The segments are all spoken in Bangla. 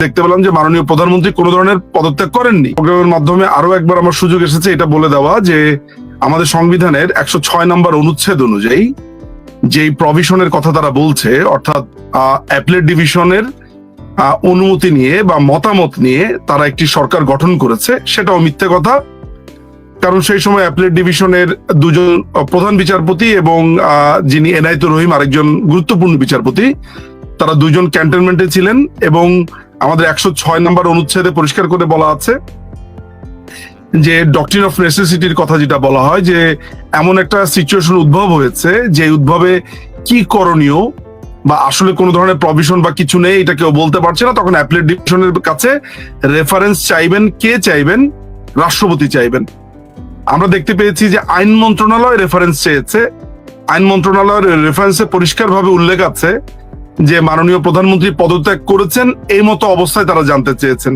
দেখতে পেলাম যে মাননীয় প্রধানমন্ত্রী কোনো ধরনের পদত্যাগ করেননি। প্রোগ্রামের মাধ্যমে আরো একবার আমার সুযোগ এসেছে এটা বলে দেওয়া যে আমাদের সংবিধানের 106 নম্বর অনুচ্ছেদ অনুযায়ী যেই প্রভিশনের কথা তারা বলছে, অর্থাৎ অ্যাপেলেট ডিভিশনের অনুমতি নিয়ে বা মতামত নিয়ে তারা একটি সরকার গঠন করেছে, সেটাও মিথ্যে কথা। কারণ সেই সময় অ্যাপেলেট ডিভিশনের দুজন প্রধান বিচারপতি এবং যিনি এনায়েতুর রহিম আরেকজন গুরুত্বপূর্ণ বিচারপতি, তারা দুজন ক্যান্টনমেন্টে ছিলেন এবং আমাদের 106 নম্বর অনুচ্ছেদে পরিষ্কার করে বলা আছে যে ডক্ট্রিন অফ নেসেসিটির কথা যেটা বলা হয় যে এমন একটা সিচুয়েশন উদ্ভব হয়েছে যে উদ্ভবে কি করণীয় বা আসলে কোনো ধরনের প্রভিশন বা কিছু নেই এটা কেউ বলতে পারছে না, তখন অ্যাপেলেট ডিভিশনের কাছে রেফারেন্স চাইবেন। কে চাইবেন? রাষ্ট্রপতি চাইবেন। আমরা দেখতে পেয়েছি যে আইন মন্ত্রণালয় রেফারেন্স চেয়েছে। আইন মন্ত্রণালয়ের রেফারেন্সে পরিষ্কারভাবে উল্লেখ আছে যে মাননীয় প্রধানমন্ত্রী পদত্যাগ করেছেন, এই মতো অবস্থায় তারা জানতে চেয়েছেন।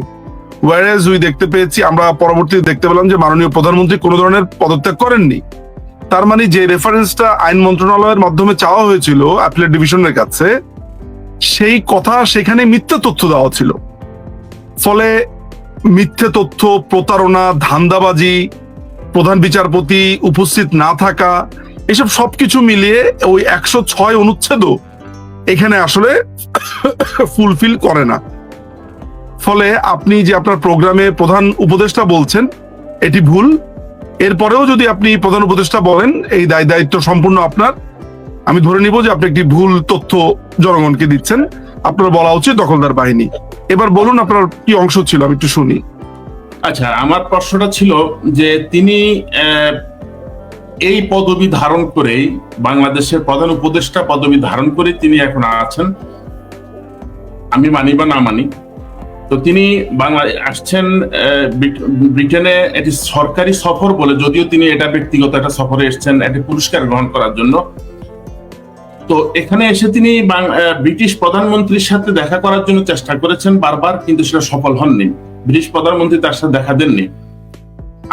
ওয়ারেজ উই দেখতে পেয়েছি, আমরা পরবর্তীতে দেখতে পেলাম যে মাননীয় প্রধানমন্ত্রী কোনো ধরনের পদত্যাগ করেননি। তার মানে যে রেফারেন্সটা আইন মন্ত্রণালয়ের মাধ্যমে চাওয়া হয়েছিল অ্যাপেলেট ডিভিশনের কাছে, সেই কথা সেখানে মিথ্যে তথ্য দেওয়া ছিল। ফলে মিথ্যে তথ্য, প্রতারণা, ধান্দাবাজি, প্রধান বিচারপতি উপস্থিত না থাকা, এসব সবকিছু মিলিয়ে ওই 106 অনুচ্ছেদও এখানে আসলে ফুলফিল করে না। ফলে আপনি যে আপনার প্রোগ্রামে প্রধান উপদেষ্টা বলছেন এটি ভুল। এরপরেও যদি আপনি প্রধান উপদেষ্টা বলেন, এই দায়িত্ব সম্পূর্ণ আপনার। আমি ধরে নিব যে আপনি একটি ভুল তথ্য জনগণকে দিচ্ছেন। আপনার বলা উচিত দখলদার বাহিনী। এবার বলুন আপনার কি অংশ ছিল, আমি একটু শুনি। আচ্ছা, আমার প্রশ্নটা ছিল যে তিনি এই পদবি ধারণ করেই, বাংলাদেশের প্রধান উপদেষ্টা পদবি ধারণ করে তিনি এখন আছেন, আমি মানি বা না মানি, তো তিনি আসছেন ব্রিটেনে এটি সরকারি সফর বলে, যদিও তিনি এটা ব্যক্তিগত একটা সফরে এসেছেন একটি পুরস্কার গ্রহণ করার জন্য। তো এখানে এসে তিনি ব্রিটিশ প্রধানমন্ত্রীর সাথে দেখা করার জন্য চেষ্টা করেছেন বারবার, কিন্তু সেটা সফল হননি। ব্রিটিশ প্রধানমন্ত্রী তার সাথে দেখা দেননি।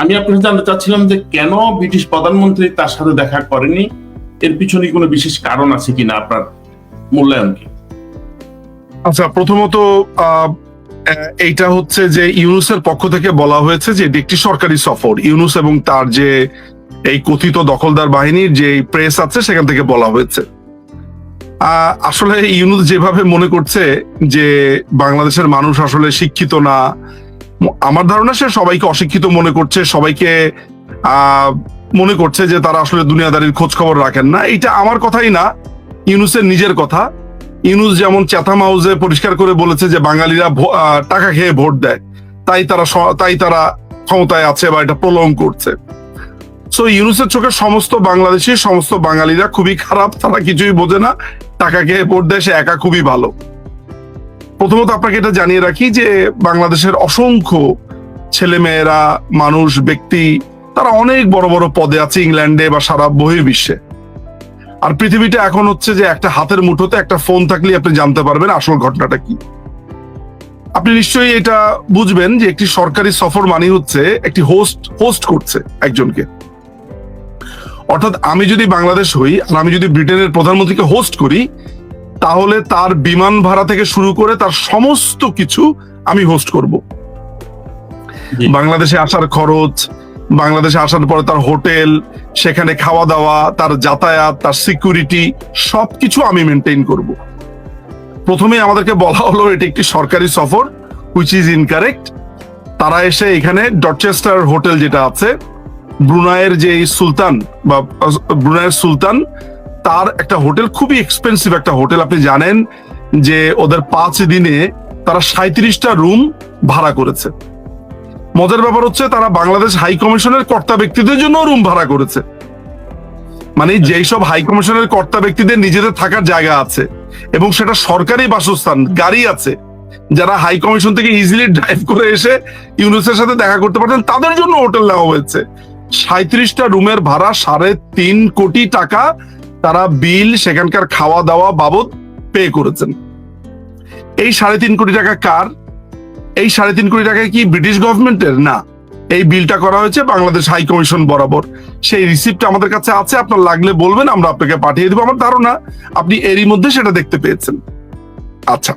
আমি আপনার কাছে জানতে চাচ্ছিলাম যে কেন ব্রিটিশ প্রধানমন্ত্রী তার সাথে দেখা করেনি, এর পিছনে কোনো বিশেষ কারণ আছে কিনা, আপনার মূল্যায়ন কি? আচ্ছা, প্রথমত এইটা হচ্ছে যে ইউনুসের পক্ষ থেকে বলা হয়েছে যে এটি একটি সরকারি সফর। ইউনুস এবং তার যে এই কথিত দখলদার বাহিনীর যে প্রেস আছে সেখান থেকে বলা হয়েছে। আসলে ইউনুস যেভাবে মনে করছে যে বাংলাদেশের মানুষ আসলে শিক্ষিত না, আমার ধারণা সে সবাইকে অশিক্ষিত মনে করছে, সবাইকে মনে করছে যে তারা আসলে দুনিয়াদারির খোঁজ খবর রাখেন না। এটা আমার কথাই না, ইউনুসের নিজের কথা। ইউনুস যেমন চ্যাথাম হাউসে পরিষ্কার করে বলেছে যে বাঙালিরা টাকা খেয়ে ভোট দেয়, তাই তারা ক্ষমতায় আছে বা এটা প্রলং করছে। সো ইউনুসের চোখে সমস্ত বাংলাদেশি, সমস্ত বাঙালিরা খুবই খারাপ, তারা কিছুই বোঝে না, টাকা খেয়ে ভোট দেয়, সে একা খুবই ভালো। প্রথমত আপনাকে এটা জানিয়ে রাখি যে বাংলাদেশের অসংখ্য ছেলেমেয়েরা, মানুষ, ব্যক্তি, তারা অনেক বড় বড় পদে আছে ইংল্যান্ডে বা সারা বহির্বিশ্বে। আর পৃথিবীটা এখন হচ্ছে যে একটা হাতের মুঠোতে একটা ফোন থাকলে আপনি জানতে পারবেন আসল ঘটনাটা কি। আপনি নিশ্চয়ই এটা বুঝবেন যে একটি সরকারি সফর মানে হচ্ছে একটি হোস্ট করছে একজনকে। অর্থাৎ আমি যদি বাংলাদেশ হই আর আমি যদি ব্রিটেনের প্রধানমন্ত্রীকে হোস্ট করি, তাহলে তার বিমান ভাড়া থেকে শুরু করে তার সমস্ত কিছু আমি হোস্ট করব। বাংলাদেশে আসার খরচ, বাংলাদেশে আসার পরে তার হোটেল, সেখানে খাওয়া দাওয়া, তার যাতায়াত, তার সিকিউরিটি, সবকিছু আমি মেনটেন করব। প্রথমে আমাদেরকে বলা হলো এটি একটি সরকারি সফর, হুইচ ইজ ইনকারেক্ট। তারা এসে এখানে ডরচেস্টার হোটেল যেটা আছে, ব্রুনাইয়ের যে সুলতান বা ব্রুনাইয়ের সুলতান, তার একটা হোটেল, খুবই এক্সপেন্সিভ একটা হোটেল। আপনি জানেন যে ওদের 5 দিনে তারা 37টা রুম ভাড়া করেছে। মজার ব্যাপার হচ্ছে তারা বাংলাদেশ হাই কমিশনের কর্তা ব্যক্তিদের জন্য রুম ভাড়া করেছে। মানে যেই সব হাই কমিশনের কর্তা ব্যক্তিদের নিজেদের থাকার জায়গা আছে এবং সেটা সরকারি বাসস্থান, গাড়ি আছে, যারা হাই কমিশন থেকে ইজিলি ড্রাইভ করে এসে ইউনুসের সাথে দেখা করতে পারতেন, তাদের জন্য হোটেল নেওয়া হয়েছে। 37টা রুমের ভাড়া 3.5 কোটি টাকা তারা বিল সেখানকার খাওয়া দাওয়া বাবদ পে করেছেন। এই 3.5 কোটি টাকা কার? এই 3.5 কোটি টাকা কি ব্রিটিশ গভর্নমেন্টের? না, এই বিলটা করা হয়েছে বাংলাদেশ হাই কমিশন বরাবর। সেই রিসিপ্ট আমাদের কাছে আছে, আপনার লাগলে বলবেন, আমরা আপনাকে পাঠিয়ে দেবো। আমার ধারণা আপনি এরই মধ্যে সেটা দেখতে পেয়েছেন। আচ্ছা,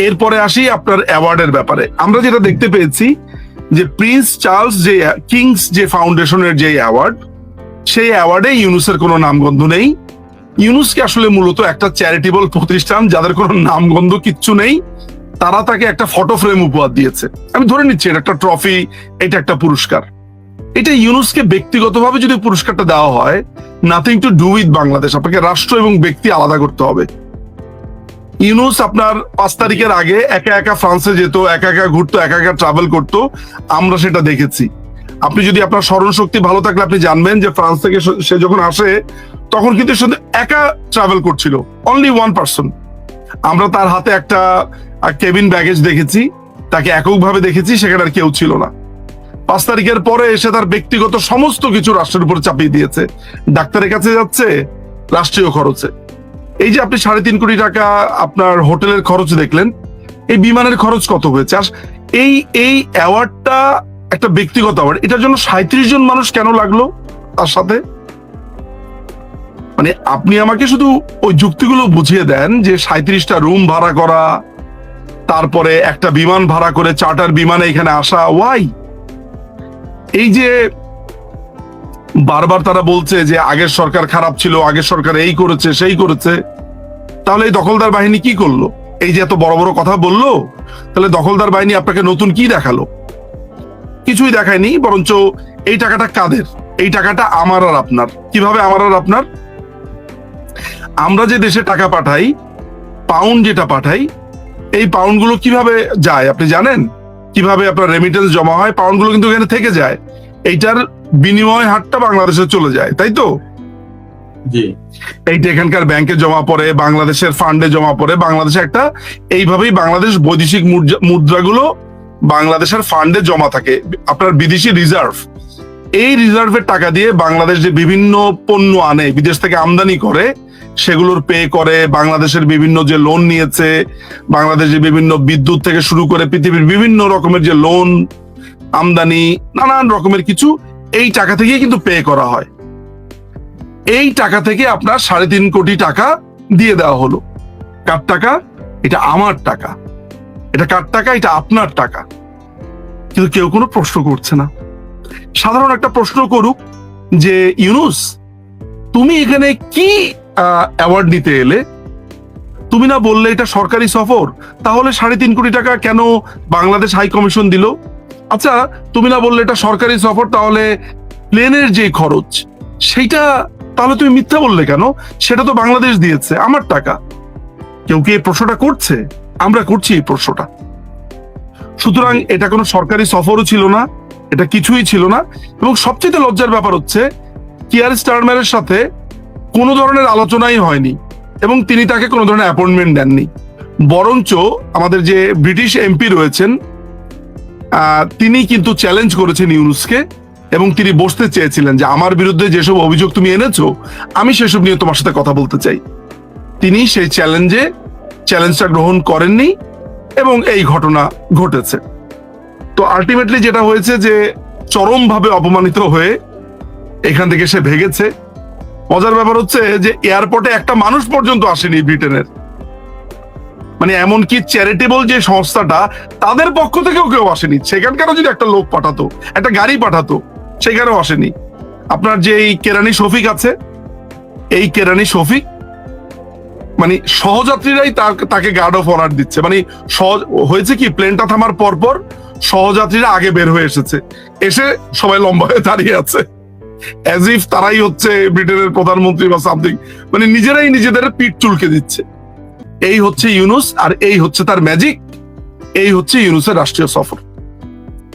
এরপরে আসি আপনার অ্যাওয়ার্ডের ব্যাপারে। আমরা যেটা দেখতে পেয়েছি যে প্রিন্স চার্লস যে কিংস যে ফাউন্ডেশনের যে অ্যাওয়ার্ড, সেই অ্যাওয়ার্ডে ইউনুসের কোনো নামগন্ধ নেই। ইউনুসকে আসলে মূলত একটা চ্যারিটেবল প্রতিষ্ঠান, যাদের কোনো নামগন্ধ কিচ্ছু নেই, তারা তাকে একটা ফটো ফ্রেম উপহার দিয়েছে। আমি ধরে নিচ্ছি এটা একটা ট্রফি, এটা একটা পুরস্কার। এটা ইউনুসকে ব্যক্তিগতভাবে যদি পুরস্কারটা দেওয়া হয়, nothing to do with Bangladesh. আপনাকে রাষ্ট্র এবং ব্যক্তি আলাদা করতে হবে। ইউনুস আপনার 5 তারিখের আগে একা একা ফ্রান্সে যেত, একা একা ঘুরতো, একা একা ট্রাভেল করতো, আমরা সেটা দেখেছি। আপনি যদি আপনার স্মরণ শক্তি ভালো থাকলে আপনি জানবেন যে ফ্রান্স থেকে সে যখন আসে তখন কিন্তু সে একা ট্রাভেল করছিল, অনলি ওয়ান পার্সন। আমরা তার হাতে একটা কেবিন ব্যাগেজ দেখেছি, তাকে এককভাবে দেখেছি, সেখানে আর কেউ ছিল না। 5 তারিখের পরে এসে তার ব্যক্তিগত সমস্ত কিছু রাষ্ট্রের উপর চাপিয়ে দিয়েছে। ডাক্তারের কাছে যাচ্ছে রাষ্ট্রীয় খরচে। এই যে আপনি 3.5 কোটি টাকা আপনার হোটেলের খরচ দেখলেন, এই বিমানের খরচ কত হয়েছে? আর এই অ্যাওয়ার্ডটা একটা ব্যক্তিগত অ্যাওয়ার্ড, এটার জন্য 37 জন মানুষ কেন লাগলো তার সাথে? মানে আপনি আমাকে শুধু ওই যুক্তিগুলো বুঝিয়ে দেন যে 37টা রুম ভাড়া করা, তারপরে একটা বিমান ভাড়া করে চার্টার বিমানে এখানে আসা, ওয়াই? এই যে বারবার তারা বলছে যে আগের সরকার খারাপ ছিল, আগের সরকার এই করেছে সেই করেছে, তাহলে এই দখলদার বাহিনী কি করলো? এই যে এত বড় বড় কথা বললো, তাহলে দখলদার বাহিনী আপনাকে নতুন কি দেখালো? কিছুই দেখায়নি। বরঞ্চ এই টাকাটা কাদের? এই টাকাটা আমার আর আপনার। কিভাবে আমার আর আপনার? আমরা যে দেশে টাকা পাঠাই, পাউন্ড যেটা পাঠাই, এই পাউন্ড গুলো কিভাবে যায় আপনি জানেন? কিভাবে আপনার রেমিটেন্স জমা হয়? পাউন্ড গুলো কিন্তু এখানে থেকে যায়, এইটার বিনিময় হারটা বাংলাদেশে চলে যায়, তাই তো? জি। এইটা এখানকার ব্যাংকে জমা পড়ে, বাংলাদেশের ফান্ডে জমা পড়ে, বাংলাদেশে একটা এইভাবেই বাংলাদেশ বৈদেশিক মুদ্রাগুলো বাংলাদেশের ফান্ডে জমা থাকে, আপনার বিদেশি রিজার্ভ। এই রিজার্ভের টাকা দিয়ে বাংলাদেশ যে বিভিন্ন পণ্য আনে, বিদেশ থেকে আমদানি করে, সেগুলোর পে করে, বাংলাদেশের বিভিন্ন যে লোন নিয়েছে, বাংলাদেশের বিভিন্ন বিদ্যুৎ থেকে শুরু করে পৃথিবীর বিভিন্ন রকমের যে লোন, আমদানি, নানান রকমের কিছু, এই টাকা থেকেই কিন্তু পে করা হয়। এই টাকা থেকে আপনার 3.5 কোটি টাকা দিয়ে দেওয়া হলো। কার টাকা? এটা আমার টাকা। এটা কার টাকা? এটা আপনার টাকা। কিন্তু কেউ কোনো প্রশ্ন করছে না। সাধারণ একটা প্রশ্ন করুক যে ইউনুস, তুমি এখানে কি অ্যাওয়ার্ড নিতে এলে? তুমি না বললে এটা সরকারি সফর, তাহলে 3.5 কোটি টাকা কেন বাংলাদেশ হাই কমিশন দিল? আচ্ছা, তুমি না বললে এটা সরকারি সফর, তাহলে প্লেনের যে খরচ সেইটা তাহলে তুমি মিথ্যা বললে কেন? সেটা তো বাংলাদেশ দিয়েছে, আমার টাকা। কেউ কি এই প্রশ্নটা করছে? আমরা করছি এই প্রশ্নটা। সুতরাং এটা কোনো সরকারি সফরও ছিল না, এটা কিছুই ছিল না। এবং সবচেয়ে লজ্জার ব্যাপার হচ্ছে কিয়ার স্টারমারের সাথে কোনো ধরনের আলোচনাই হয়নি এবং তিনি তাকে কোনো ধরনের অ্যাপয়েন্টমেন্ট দেননি। বরঞ্চ আমাদের যে ব্রিটিশ এমপি রয়েছেন, তিনি কিন্তু চ্যালেঞ্জ করেছেন ইউনুসকে এবং তিনি বসতে চেয়েছিলেন যে আমার বিরুদ্ধে যেসব অভিযোগ তুমি এনেছো, আমি সেসব নিয়ে তোমার সাথে কথা বলতে চাই। তিনি সেই চ্যালেঞ্জটা গ্রহণ করেননি এবং এই ঘটনা ঘটেছে। তো আলটিমেটলি যেটা হয়েছে যে চরমভাবে অপমানিত হয়ে এখান থেকে সে ভেগেছে। মজার ব্যাপার হচ্ছে যে এয়ারপোর্টে একটা মানুষ পর্যন্ত আসেনি ব্রিটেনের। মানে এমনকি চ্যারিটেবল যে সংস্থাটা, তাদের পক্ষ থেকেও কেউ আসেনি। সেখানকারও যদি একটা লোক পাঠাতো, একটা গাড়ি পাঠাতো, সেখানেও আসেনি। আপনার যে এই কেরানি শফিক আছে, এই কেরানি শফিক মানে সহযাত্রীরাই তাকে গার্ড অফ অনার দিচ্ছে। মানে হয়েছে কি, প্লেনটা থামার পরপর সহযাত্রীরা আগে বের হয়ে এসেছে, এসে সবাই লম্বা হয়ে দাঁড়িয়ে আছে, অ্যাজ ইফ তারাই হচ্ছে ব্রিটেনের প্রধানমন্ত্রী বা সামথিং। মানে নিজেরাই নিজেদের পিঠ চুলকে দিচ্ছে। এই হচ্ছে ইউনুস, আর এই হচ্ছে তার ম্যাজিক, এই হচ্ছে ইউনুসের রাষ্ট্রীয় সফর।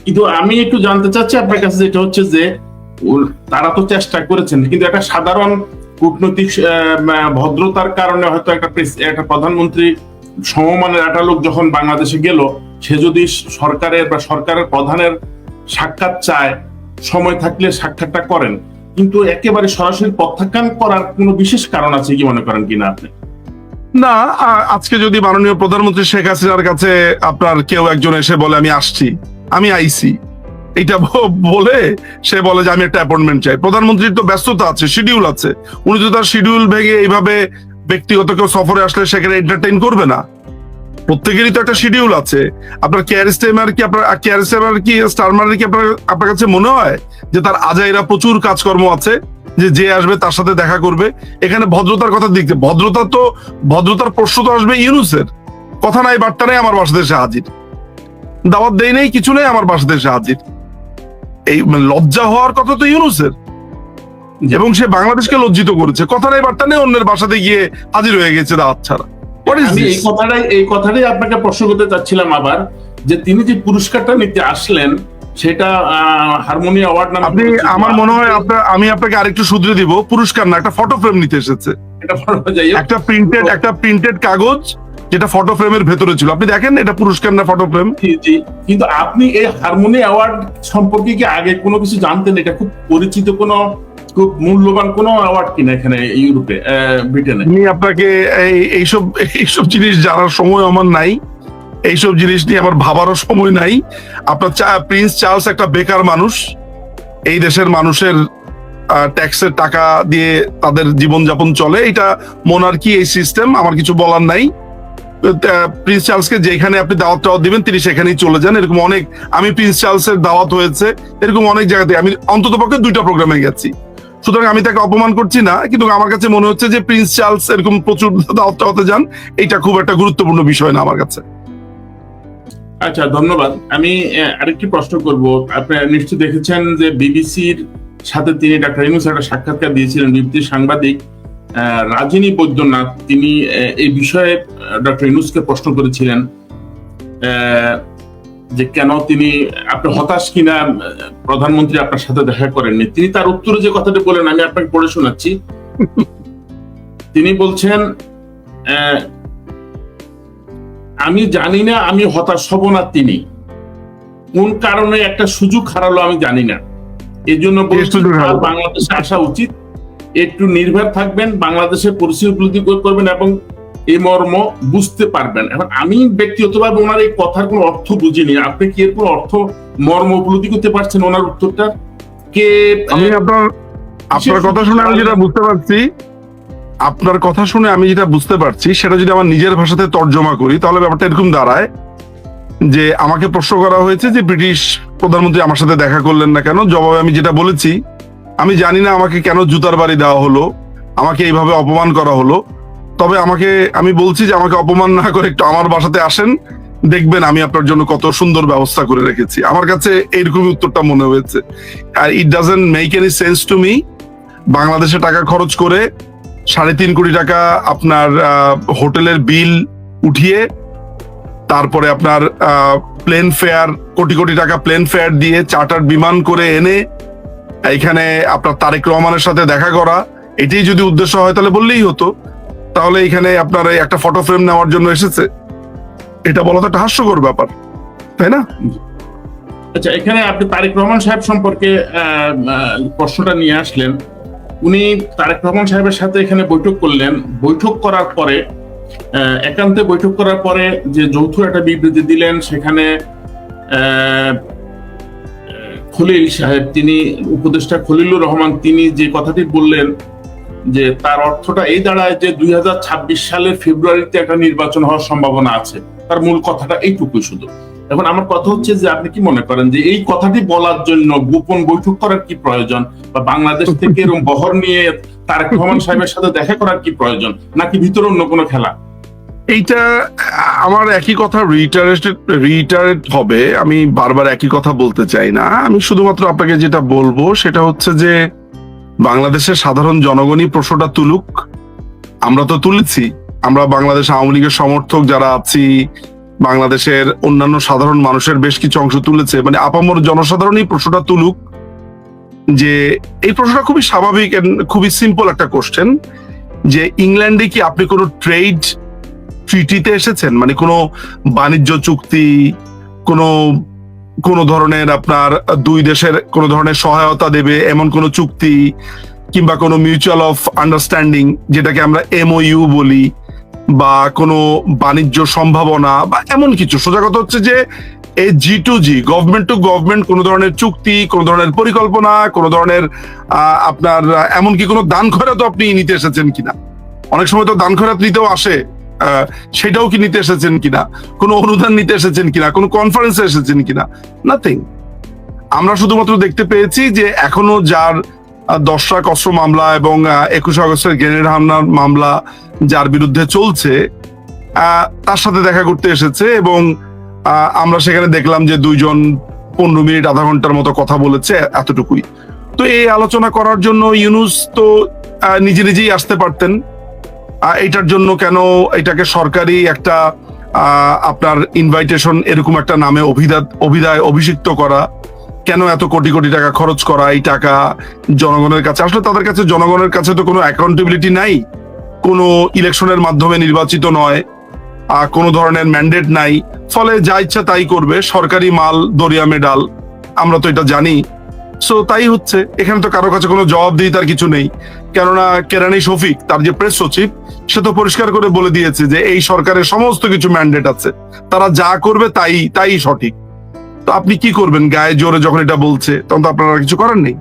কিন্তু আমি একটু জানতে চাচ্ছি আপনার কাছে, যেটা হচ্ছে যে তারা তো চেষ্টা করেছেন, কিন্তু একটা সাধারণ কূটনৈতিক ভদ্রতার কারণে হয়তো একটা প্রধানমন্ত্রী সমমানের একটা লোক যখন বাংলাদেশে গেল, সে যদি সরকারের বা সরকারের প্রধানের সাক্ষাৎ চায়, সময় থাকলে সাক্ষাৎটা করেন, কিন্তু একেবারে সরাসরি প্রত্যাখ্যান করার কোনো বিশেষ কারণ আছে কি মনে করেন কিনা আপনি? না, আজকে যদি মাননীয় প্রধানমন্ত্রী শেখ হাসিনার কাছে আপনার কেউ একজন এসে বলে আমি আসছি, আমি আইসি, এটা বলে সে বলে যে আমি একটা অ্যাপয়েন্টমেন্ট চাই, প্রধানমন্ত্রীর তো ব্যস্ততা আছে, শিডিউল আছে, উনি তো তার শিডিউল ভেঙে এইভাবে ব্যক্তিগত কেউ সফরে আসলে সেখানে এন্টারটেইন করবে না। প্রত্যেকেরই তো একটা শিডিউল আছে। আপনার কেয়ার কি স্টারমারের কি আপনার কাছে মনে হয় যে তার আজাইরা প্রচুর কাজকর্ম আছে, যে আসবে তার সাথে দেখা করবে? এখানে ভদ্রতার কথা দিকতে ভদ্রতার প্রশ্ন তো আসবে ইউনুসের। কথা নাই বার্তা নেই, আমার বাসাতে এসে হাজির। দাওয়াত দেই নেই, কিছু নেই, আমার বাসাতে এসে হাজির। এই লজ্জা হওয়ার কথা তো ইউনুসের, এবং সে বাংলাদেশকে লজ্জিত করেছে। কথা নাই বার্তা নেই, অন্যের বাসাতে গিয়ে হাজির হয়ে গেছে দাওয়াত ছাড়া। আমি এই কথাটাই আপনাকে প্রশ্ন করতে চাচ্ছিলাম আবার, যে তিনি যে পুরস্কারটা নিতে আসলেন সেটা হারমোনি অ্যাওয়ার্ড নামে আপনি, আমার মনে হয় আমি আপনাকে আরেকটু শুধরে দিব, পুরস্কার না, একটা ফটো ফ্রেম নিতে এসেছে। একটা প্রিন্টেড কাগজ যেটা ফটো ফ্রেমের ভেতরে ছিল। আপনি দেখেন এটা পুরস্কার না ফটো ফ্রেম। কিন্তু আপনি এই হারমোনি অ্যাওয়ার্ড সম্পর্কে কি আগে কোনো কিছু জানতেন? এটা খুব পরিচিত কোনো, খুব মূল্যবান কোনো অ্যাওয়ার্ড কিনা এখানে ইউরোপে, ব্রিটেনে? আমি আপনাকে এইসব জিনিস জানার সময় আমার নাই, এইসব জিনিস নিয়ে আমার ভাবারও সময় নাই। আপনার প্রিন্স চার্লস একটা বেকার মানুষ, এই দেশের মানুষের ট্যাক্সের টাকা দিয়ে তাদের জীবনযাপন চলে, এটা মোনার্কি, এই সিস্টেম, আমার কিছু বলার নাই। প্রিন্স চার্লসকে যেখানে আপনি দাওয়াত দিবেন তিনি সেখানেই চলে যান। এরকম অনেক, আমি প্রিন্স চার্লসের দাওয়াত হয়েছে এরকম অনেক জায়গাতে, আমি অন্তত পক্ষে 2টা প্রোগ্রামে গেছি। সুতরাং আমি তাকে অপমান করছি না, কিন্তু আমার কাছে মনে হচ্ছে যে প্রিন্স চার্লস এরকম প্রচুর দাওয়াত যান, এটা খুব একটা গুরুত্বপূর্ণ বিষয় না আমার কাছে। আচ্ছা, ধন্যবাদ। আমি আরেকটি প্রশ্ন করব। আপনি নিশ্চয়ই দেখেছেন যে বিবিসির সাথে তিনি ডক্টর ইউনূস একটা সাক্ষাৎকার দিয়েছিলেন। বিবিসির সাংবাদিক রাজিনী বৈদ্যনাথ তিনি এই বিষয়ে ডক্টর ইউনূসকে প্রশ্ন করেছিলেন যে কেন তিনি, আপনি হতাশ কিনা প্রধানমন্ত্রী আপনার সাথে দেখা করেননি। তিনি তার উত্তরে যে কথাটি বলেন আমি আপনাকে পড়ে শোনাচ্ছি। তিনি বলছেন, আমি জানি না আমি হতাশ হব না, তিনি কোন কারণে একটা সুযোগ হারালো আমি জানি না, এই জন্য বাংলাদেশে আসা উচিত। একটু নির্ভর থাকবেন, বাংলাদেশের পরিস্থিতি উপলব্ধি করবেন এবং এই মর্ম বুঝতে পারবেন। এখন আমি ব্যক্তিগতভাবে ওনার এই কথার কোনো অর্থ বুঝিনি। আপনি কি এর কোনো অর্থ মর্ম উপলব্ধি করতে পারছেন ওনার উত্তরটা? কে আমি আপনার কথা শুনে আমি যেটা বুঝতে পারছি, সেটা যদি আমার নিজের ভাষাতে তর্জমা করি তাহলে ব্যাপারটা এরকম দাঁড়ায় যে আমাকে প্রশ্ন করা হয়েছে যে ব্রিটিশ প্রধানমন্ত্রী আমার সাথে দেখা করলেন না কেন। জবাবে আমি যেটা বলেছি, আমি জানি না আমাকে কেন জুতার বাড়ি দেওয়া হলো, আমাকে এইভাবে অপমান করা হলো। তবে আমি বলছি যে আমাকে অপমান না করে একটু আমার বাসাতে আসেন, দেখবেন আমি আপনার জন্য কত সুন্দর ব্যবস্থা করে রেখেছি। আমার কাছে এইরকমই উত্তরটা মনে হয়েছে। আর it doesn't make any sense to me, বাংলাদেশে টাকা খরচ করে 3.5 কোটি টাকা আপনার হোটেলের বিল উঠিয়ে, তারপরে আপনার প্লেন ফেয়ার, কোটি কোটি টাকা প্লেন ফেয়ার দিয়ে চার্টার বিমান করে এনে এখানে আপনার তারেক রহমানের সাথে দেখা করা, এটাই যদি উদ্দেশ্য হয় তাহলে বললেই হতো। তাহলে এখানে আপনার একটা ফটো ফ্রেম নেওয়ার জন্য এসেছে, এটা বলা তো একটা হাস্যকর ব্যাপার, তাই না? আচ্ছা, এখানে আপনি তারেক রহমান সাহেব সম্পর্কে প্রশ্নটা নিয়ে আসলেন। উনি তারেক রহমান সাহেবের সাথে এখানে বৈঠক করলেন। বৈঠক করার পরে, একান্তে বৈঠক করার পরে যে যৌথ একটা বিবৃতি দিলেন, সেখানে খলিল সাহেব, তিনি উপদেষ্টা খলিলুর রহমান, তিনি যে কথাটি বললেন যে তার অর্থটা এই দাঁড়ায় যে 2026 সালের ফেব্রুয়ারিতে একটা নির্বাচন হওয়ার সম্ভাবনা আছে। তার মূল কথাটা এইটুকুই শুধু। এখন আমার কথা হচ্ছে যে আপনি কি মনে করেন যে এই কথাটি বলার জন্য গোপন বৈঠক করার কি প্রয়োজন, বা বাংলাদেশ থেকে এরকম বহর নিয়ে তারেক রহমান সাহেবের সাথে দেখা করার কি প্রয়োজন, নাকি ভিতরে অন্য কোনো খেলা? এইটা আমার একই কথা রিটারেট হবে। আমি বারবার একই কথা বলতে চাই না। আমি শুধুমাত্র আপনাকে যেটা বলবো সেটা হচ্ছে যে বাংলাদেশের সাধারণ জনগণই প্রশ্নটা তুলুক। আমরা তো তুলেছি, আমরা বাংলাদেশ আওয়ামী লীগের সমর্থক যারা আছি, বাংলাদেশের অন্যান্য সাধারণ মানুষের বেশ কিছু অংশ তুলেছে, মানে আপামর জনসাধারণই প্রশ্নটা তুলুক যে এই প্রশ্নটা খুবই স্বাভাবিক, খুবই সিম্পল একটা কোশ্চেন, যে ইংল্যান্ডে কি আপনি কোনো ট্রেড ট্রিটিতে এসেছেন, মানে কোনো বাণিজ্য চুক্তি, কোনো ধরনের আপনার দুই দেশের কোনো ধরনের সহায়তা দেবে এমন কোনো চুক্তি, কিংবা কোনো মিউচুয়াল অফ আন্ডারস্ট্যান্ডিং যেটাকে আমরা MOU বলি, বা কোনো বাণিজ্য সম্ভাবনা বা এমন কিছু। সোজা কথা হচ্ছে যে এই G2G, গভর্নমেন্ট টু গভর্নমেন্ট, কোনো ধরনের চুক্তি, কোনো ধরনের পরিকল্পনা, কোনো ধরনের আপনার এমনকি কোনো দান খয়রাতও আপনি নিতে এসেছেন কিনা। অনেক সময় তো দান খয়রাত নিতেও আসে সেটাও কি নিতে এসেছেন কিনা, কোনো অনুদান নিতে এসেছেন কিনা, কোনো কনফারেন্সে এসেছেন কিনা? নাথিং। আমরা শুধুমাত্র দেখতে পেয়েছি যে এখনো যার 10 লাখ অস্ত্র মামলা এবং 21 আগস্টের গ্রেনেড হামলার মামলা যার বিরুদ্ধে চলছে, তার সাথে দেখা করতে এসেছে এবং আমরা সেখানে দেখলাম যে 2 জন 15 মিনিট আধা ঘন্টার মতো কথা বলেছে, এতটুকুই। তো এই আলোচনা করার জন্য ইউনূস তো নিজে নিজেই আসতে পারতেন। এইটার জন্য কেন এটাকে সরকারি একটা আপনার ইনভাইটেশন এরকম একটা নামে অভিধায় অভিষিক্ত করা, কেন এত কোটি কোটি টাকা খরচ করা? এই টাকা জনগণের কাছে আসলে তাদের কাছে, জনগণের কাছে তো কোনো অ্যাকাউন্টেবিলিটি নাই, কোনো ইলেকশনের মাধ্যমে নির্বাচিত নয়, কোনো ধরনের ম্যান্ডেট নাই, ফলে যা ইচ্ছা তাই করবে, সরকারি মাল দরিয়ামে ডাল, আমরা তো এটা জানি। সো তাই হচ্ছে, এখানে তো কারো কাছে কোনো জবাবদিহিতার কিছু নেই। কেননা কেরানি শফিক, তার যে প্রেস সচিব, সে তো পরিষ্কার করে বলে দিয়েছে যে এই সরকারের সমস্ত কিছু ম্যান্ডেট আছে, তারা যা করবে তাই সঠিক। তো আপনি কি করবেন? গায়ে জোরে যখন এটা বলছে, তখন তো আপনারা কিছু করার নেই।